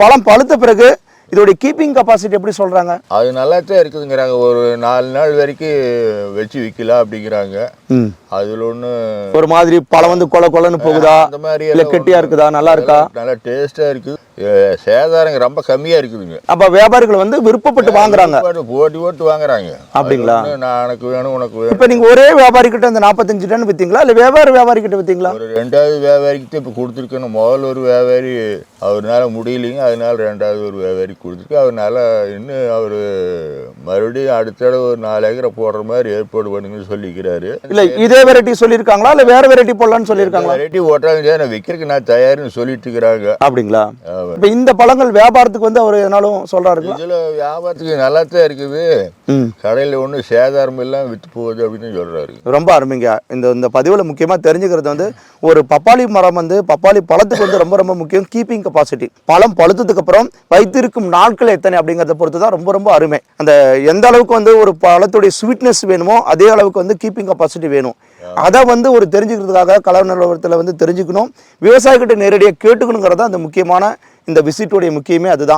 பழம் பழுத்த பிறகு இதோடைய கீப்பிங் கெப்பாசிட்டி எப்படி சொல்றாங்க? அது நல்லாத்தான் இருக்குதுங்கிறாங்க. ஒரு 4 நாள் வரைக்கும் வச்சு விற்கலாம் அப்படிங்கிறாங்க. அதுல ஒண்ணு ஒரு மாதிரி பழம் வந்து கொல கொலன்னு போகுதா, அந்த மாதிரி இல்ல கெட்டியா இருக்குதா, நல்லா இருக்கா? நல்லா டேஸ்டா இருக்குது. சேதாரங்க ரொம்ப கம்மியா இருக்குதுங்க. அப்ப வியாபாரிகள் வந்து விருப்பப்பட்டு வாங்குறாங்க, போட்டி போட்டு வாங்குறாங்க. அப்படிங்களா? எனக்கு வேணும் உனக்கு வேணும். இப்ப நீங்க ஒரே வியாபாரி கிட்ட இந்த 45 டன் வித்தீங்களா இல்ல வெவ்வேறு வியாபாரி கிட்ட வித்தீங்களா? ஒரு 2வது வியாபாரிக்கு இப்ப கொடுத்துருக்கணும். முதல் ஒரு வியாபாரி அவர்னால முடியலைங்க, அதனால 2வது ஒரு வியாபாரி கொடுத்துருக்கு. அவர்னால இன்னும் அவரு மறுபடியும் அடுத்த தடவை ஒரு 4 ஏக்கரை போடுற மாதிரி ஏற்பாடு பண்ணுங்கன்னு சொல்லிக்கிறாரு. இல்ல இதே வெரைட்டி சொல்லியிருக்காங்களா இல்ல வேற வெரைட்டி போடலாம்னு சொல்லியிருக்காங்களா? வெரைட்டி ஓட்டாங்க, நான் விற்கிறதுக்கு நான் தயார்னு சொல்லிட்டு இருக்கிறாங்க. அப்படிங்களா? இப்ப இந்த பழங்கள் வியாபாரத்துக்கு வந்து அவர் என்னாலும் சொல்றாரு. இதுல வியாபாரத்துக்கு நல்லாத்தான் இருக்குது. கடையில ஒன்றும் சேதாரம் எல்லாம் வித்து போகுது அப்படின்னு சொல்றாரு. ரொம்ப அருமைங்க. இந்த பதிவுல முக்கியமா தெரிஞ்சுக்கிறது வந்து ஒரு பப்பாளி மரம் வந்து பப்பாளி பழத்துக்கு வந்து ரொம்ப ரொம்ப முக்கியம் கீப்பிங் கெப்பாசிட்டி. பழம் பழுத்ததுக்கு அப்புறம் வைத்திருக்கும் நாட்கள் எத்தனை அப்படிங்கறத பொறுத்து தான் ரொம்ப ரொம்ப அருமை. அந்த எந்த அளவுக்கு வந்து ஒரு பழத்துடைய ஸ்வீட்னஸ் வேணுமோ அதே அளவுக்கு வந்து கீப்பிங் கெப்பாசிட்டி வேணும். அதை வந்து ஒரு தெரிஞ்சுக்கிறதுக்காக கலர் நிலவரத்தில் வந்து தெரிஞ்சுக்கணும், விவசாயிகிட்ட நேரடியாக கேட்டுக்கணுங்கிறதா அந்த முக்கியமான இந்த விசிட்டுடைய முக்கியமே அதுதான்.